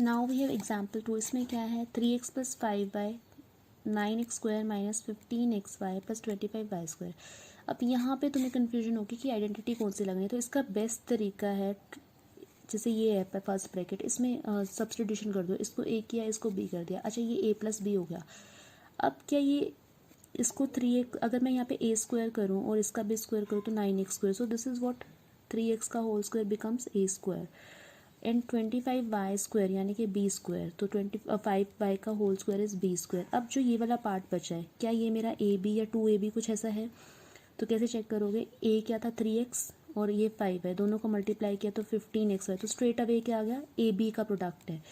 Now we have example 2। इसमें क्या है, 3x plus 5y 9x square minus 15xy plus 25y square. अब यहाँ पे तुम्हें कन्फ्यूजन होगी कि आइडेंटिटी कौन सी लगनी है। तो इसका बेस्ट तरीका है, जैसे ये है फर्स्ट ब्रैकेट, इसमें सब्स्टिट्यूशन कर दो। इसको ए किया, इसको बी कर दिया। अच्छा, ये ए प्लस बी हो गया। अब क्या ये इसको 3x, अगर मैं यहाँ पे ए स्क्वायर करूँ और इसका भी स्क्वायर करूँ तो 9x square. So this is what 3x का whole square becomes a square and 25y square यानी कि बी स्क्वायर। तो 25y का whole square is b square. अब जो ये वाला पार्ट बचा है, क्या ये मेरा ए बी या 2ab कुछ ऐसा है? तो कैसे चेक करोगे, ए क्या था 3x और ये 5 है, दोनों को मल्टीप्लाई किया तो 15x है। तो स्ट्रेट अवे क्या आ गया, ए बी का प्रोडक्ट है।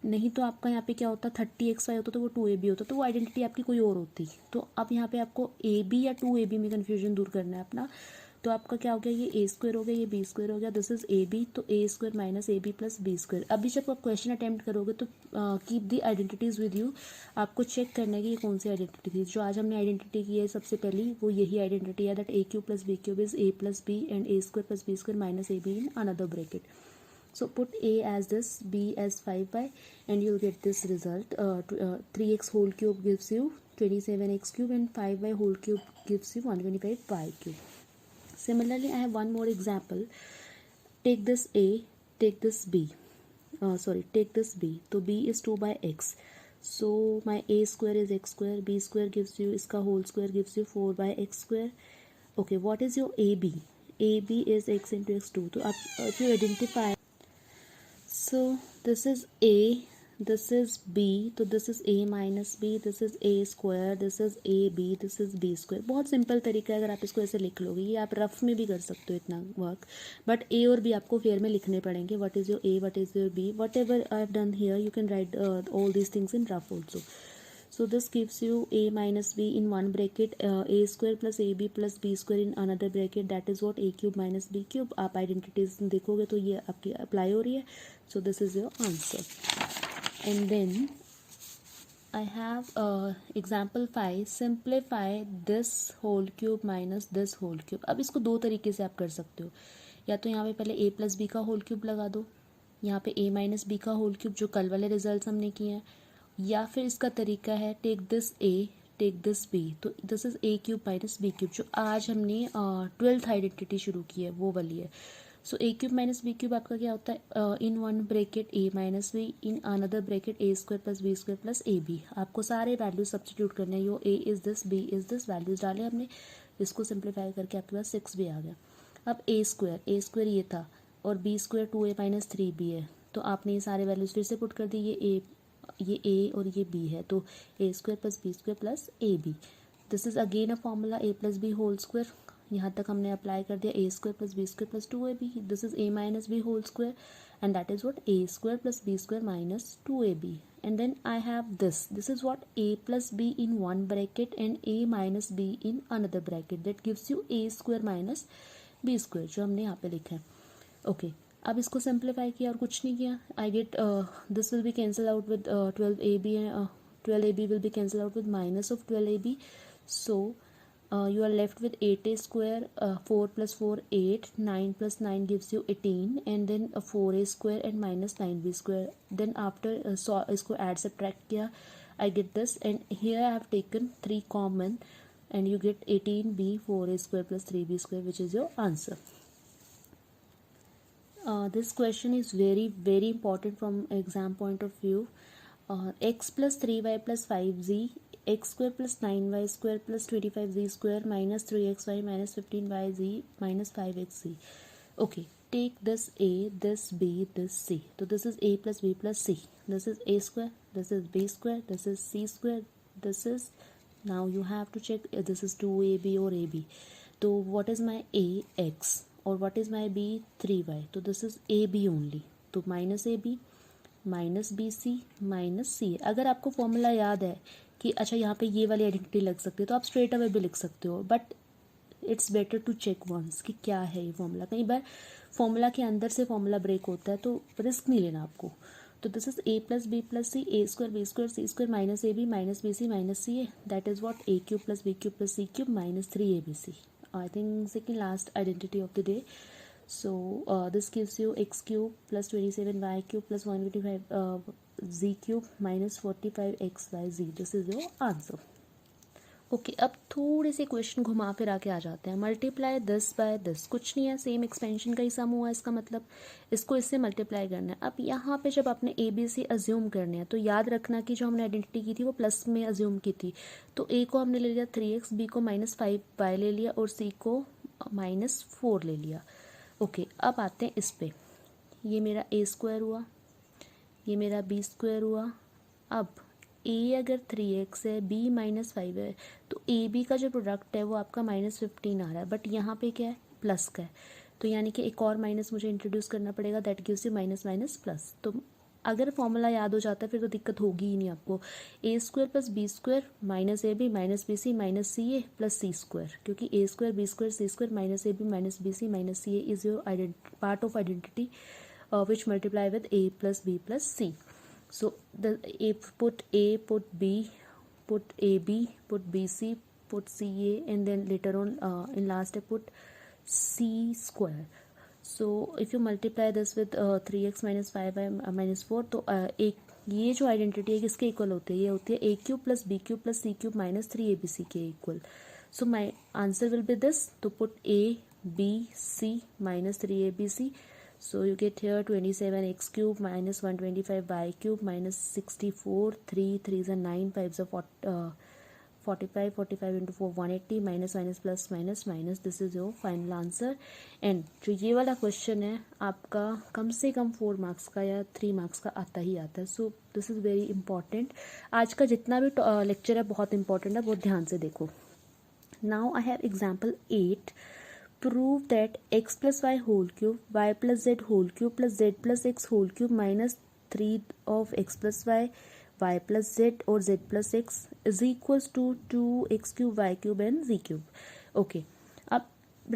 नहीं तो आपका यहाँ पे क्या होता, 30xy होता तो वो 2ab होता, तो वो आइडेंटिटी आपकी कोई और होती। तो अब यहाँ पे आपको ए बी या 2ab में कन्फ्यूजन दूर करना है अपना। तो आपका क्या हो गया, ये ए स्क्वायर हो गया, ये बी स्क्वायर हो गया। दिस इज ए बी, तो A square minus A B plus B square. अभी जब आप क्वेश्चन अटेम्प्ट करोगे तो keep the identities with you. आपको चेक करना है कि ये कौन सी आइडेंटिटी थी। जो आज हमने आइडेंटिटी की है सबसे पहली, वो यही आइडेंटिटी है, that a cube plus B cube is a plus b and a square plus B square minus A b in another bracket. So put a as this, b as 5y, and you'll get this result. 3x whole cube gives you 27x cube and 5y whole cube gives you 125y cube. Similarly, I have one more example. Take this a, take this b. Take this b. So b is 2 by x. So my a square is x square, b square gives you, iska whole square gives you 4 by x square. Okay, what is your ab? ab is x into x2. So if you identify, so this is a, this is b, तो this is a minus b, this is a square, this is a b, this is b square. बहुत simple तरीका है, अगर आप इसको ऐसे लिख लोगे, ये आप रफ में भी कर सकते हो इतना वर्क, बट a और b आपको फेयर में लिखने पड़ेंगे. What is your a, what is your b, what ever I have done here, you can write all these things in rough also. So this gives you a minus b in one bracket, a square plus ab plus b square in another bracket. That is what a cube minus b cube. आप identities देखोगे तो ये आपकी apply हो रही है. So this is your answer. And then I have example 5. Simplify this whole cube minus this whole cube. अब इसको दो तरीके से आप कर सकते हो. या तो यहाँ पे पहले a प्लस बी का होल क्यूब लगा दो, यहाँ पे a माइनस बी का होल क्यूब, जो कल वाले रिजल्ट हमने किए हैं. या फिर इसका तरीका है take this A, take this B. तो this is A cube minus B cube, जो आज हमने 12th आइडेंटिटी शुरू की है वो वाली है. So A cube minus B cube आपका क्या होता है, in one bracket A minus B, in another bracket A square plus B square plus A B. आपको सारे वैल्यूज सब्सटीट्यूट करने हैं. यो A is this, B is this, values डाले हमने, इसको सिंप्लीफाई करके आपके पास 6 भी आ गया. अब ए स्क्वायर ये था और B square 2a minus 3b है. तो आपने ये सारे वैल्यूज फिर से पुट कर दी. ये ए और ये बी है, तो A square plus B square plus A B. This is again a formula, A plus B whole square. यहाँ तक हमने अप्लाई कर दिया, A square plus B square plus 2ab. This is A minus B whole square and that is what A square plus B square minus 2ab. And then I have this is what A plus B in one bracket and A minus B in another bracket. That gives you a square minus b square, जो हमने यहाँ पे लिखा है. Okay, अब इसको simplify किया और कुछ नहीं किया. I get this will B cancel out with 12ab, 12ab will be cancel out with minus of 12ab. So you are left with 8a square, 4 plus 4 8, 9 plus 9 gives you 18, and then 4a square and minus 9b square. Then after इसको add subtract किया, I get this, and here I have taken 3 common and you get 18b 4a square plus 3b square, which is your answer. This question is very very important from exam point of view. X plus 3y plus 5z, x square plus 9y square plus 25z square minus 3xy minus 15yz minus 5xz. Okay, take this a, this b, this c. So this is a plus b plus c. This is a square, this is b square, this is c square, this is, now you have to check this is 2ab or ab. So what is my a, x, और what is my b, 3y. तो this is ab only. तो minus A B minus B C minus C. अगर आपको formula याद है कि अच्छा यहाँ पे ये वाली आइडेंटिटी लग सकती है, तो आप स्ट्रेट अवे भी लिख सकते हो, but it's better to check once कि क्या है ये फॉर्मूला. कई बार फॉर्मूला के अंदर से फॉर्मूला ब्रेक होता है, तो रिस्क नहीं लेना आपको. तो this is a plus B plus C, A square B square C square minus A B minus B C minus C a. That is what A cube plus B cube plus C cube minus 3ab c. I think second last identity of the day. So this gives you x cube plus 27y cube plus 155 z cube minus 45xyz. This is your answer. Okay अब थोड़े से question घुमा फिरा के आ जाते हैं. Multiply this by this, कुछ नहीं है, सेम एक्सपेंशन का ही सम हुआ, इसका मतलब इसको इससे मल्टीप्लाई करना है. अब यहाँ पे जब आपने ए बी सी अज्यूम करने हैं तो याद रखना कि जो हमने आइडेंटिटी की थी वो प्लस में अज्यूम की थी. तो ए को हमने ले लिया 3x, बी को -5y ले लिया और सी को -4 ले लिया. ओके अब आते हैं इस पे. ये मेरा ए स्क्वायर हुआ, ये मेरा बी स्क्वायर हुआ. अब ए अगर 3x है, बी -5 है, तो ए बी का जो प्रोडक्ट है वो आपका -15 आ रहा है. बट यहाँ पे क्या है, प्लस का है, तो यानी कि एक और माइनस मुझे इंट्रोड्यूस करना पड़ेगा. That gives you minus minus plus. तो अगर फॉर्मूला याद हो जाता है फिर तो दिक्कत होगी ही नहीं आपको. A square plus B square minus A B minus B C minus C A plus C square, क्योंकि A square B square C square minus A B minus B C minus C A is your part of identity which multiply with a plus b plus c. So the put a, put b, put ab, put bc, put ca, and then later on in last I put c square. So if you multiply this with 3x minus 5y minus 4, तो एक ये जो identity है किसके equal होती है, ये होती है a cube plus B cube plus C cube minus 3abc के equal. So my answer will be this. तो put a b c minus 3abc. So you get here 27x cube minus 125y cube minus 64, 3 are 9, 5 are 45, 45 into 4 180 minus minus plus minus minus. This is your final answer. And जो ये वाला question है आपका कम से कम 4 marks का या 3 marks का आता ही आता है. So this is very important. आज का जितना भी लेक्चर है बहुत इंपॉर्टेंट है, बहुत ध्यान से देखो. Now I have example 8. Prove that x plus y whole cube, y plus z whole cube plus z plus x whole cube minus 3 of x plus y, y plus z or z plus x is equals to 2x cube, y cube and z cube. Okay. अब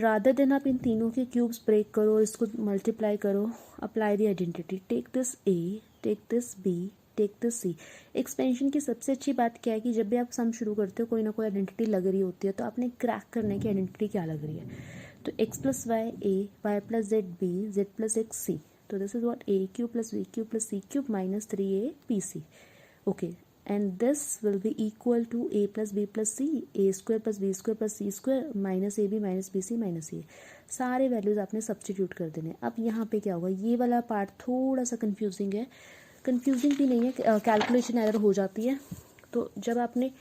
rather than आप इन तीनों के cubes break करो, इसको multiply करो, apply the identity. Take this a, take this b, take this c. Expansion की सबसे अच्छी बात क्या है कि जब भी आप सम शुरू करते हो कोई ना कोई आइडेंटिटी लग रही होती है, तो आपने क्रैक करने की आइडेंटिटी क्या लग रही है. तो x plus Y A, Y plus Z B, Z plus X C. तो this is what A cube plus B cube plus C cube minus 3ab okay. And this will be equal to A plus B plus C, A square plus B square plus C square minus A B minus B C minus A. सारे values आपने substitute कर देने. अब यहाँ पे क्या होगा, ये वाला पार्ट थोड़ा सा कंफ्यूजिंग है. कंफ्यूजिंग भी नहीं है, कैलकुलेशन एरर हो जाती है. तो जब आपने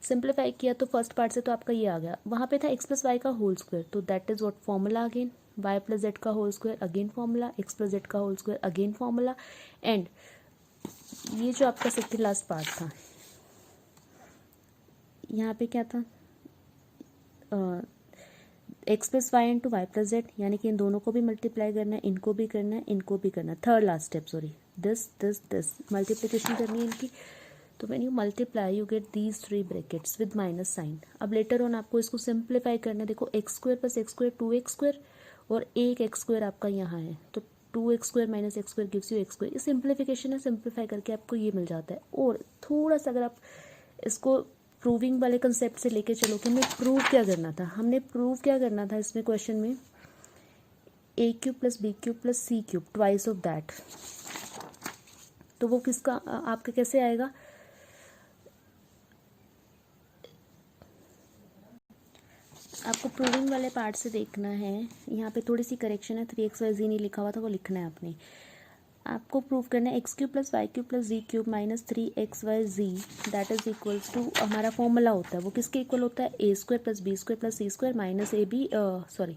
सिंप्लीफाई किया तो फर्स्ट पार्ट से तो आपका ये आ गया. वहाँ पे था एक्स प्लस वाई का होल स्क्वायर, तो that is what formula again. Y plus Z का whole square again formula, X plus Z का whole square again formula. And ये जो आपका सेकंड लास्ट पार्ट था, यहाँ पे क्या था, x plus y into y plus z, यानी कि इन दोनों को भी मल्टीप्लाई करना है, इनको भी करना है, इनको भी करना है. Third last step, sorry, this multiplication करनी है इनकी. तो when you multiply you get these 3 brackets with minus sign. अब लेटर ऑन आपको इसको सिंप्लीफाई करना है. देखो x square plus x square 2x square और एक एक्स स्क्वायर आपका यहाँ है, तो 2x square minus x square gives you x square. ये सिंप्लीफिकेशन है, सिंप्लीफाई करके आपको ये मिल जाता है. और थोड़ा सा अगर आप इसको प्रूविंग वाले कंसेप्ट से लेके चलो कि हमें प्रूव क्या करना था. हमने प्रूव क्या करना था इसमें क्वेश्चन में, A cube plus B cube plus C cube twice of that. तो वो किसका आपका कैसे आएगा, आपको प्रूविंग वाले पार्ट से देखना है. यहाँ पे थोड़ी सी करेक्शन है, 3xyz नहीं लिखा हुआ था, वो लिखना है आपने. आपको प्रूव करना है X cube plus Y cube plus Z cube minus 3xyz that is equals to, हमारा फॉर्मूला होता है वो किसके इक्वल होता है, A square plus B square plus C square minus A B sorry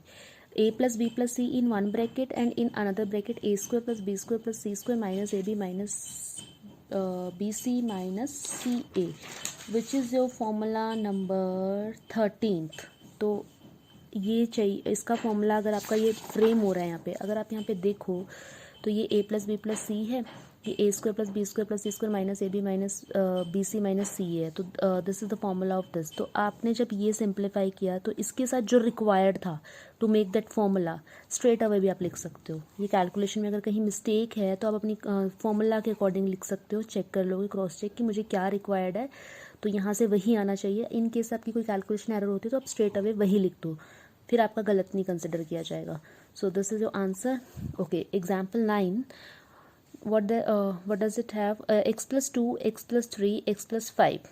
A plus B plus C in one bracket and in another bracket A square plus B square plus C square minus A B minus B C minus C A which is your formula number 13th. तो ये चाहिए इसका formula. अगर आपका ये frame हो रहा है यहाँ पे, अगर आप यहाँ पे देखो तो ये a plus B plus C है, ये A square plus B square plus C square minus A B minus B C minus C है. तो this is the formula of this. तो आपने जब ये सिंप्लीफाई किया तो इसके साथ जो रिक्वायर्ड था to make that formula straight away भी आप लिख सकते हो. ये कैलकुलेशन में अगर कहीं मिस्टेक है तो आप अपनी फॉर्मूला के अकॉर्डिंग लिख सकते हो. चेक कर लोगे, क्रॉस चेक कि मुझे क्या रिक्वायर्ड है, तो यहाँ से वही आना चाहिए. इन केस आपकी कोई कैलकुलेशन एरर होती है तो आप स्ट्रेट अवे वही लिख दो, फिर आपका गलत नहीं कंसिडर किया जाएगा. सो this is your answer. Okay, example 9. what does it have? X plus 2, x plus 3, x plus 5.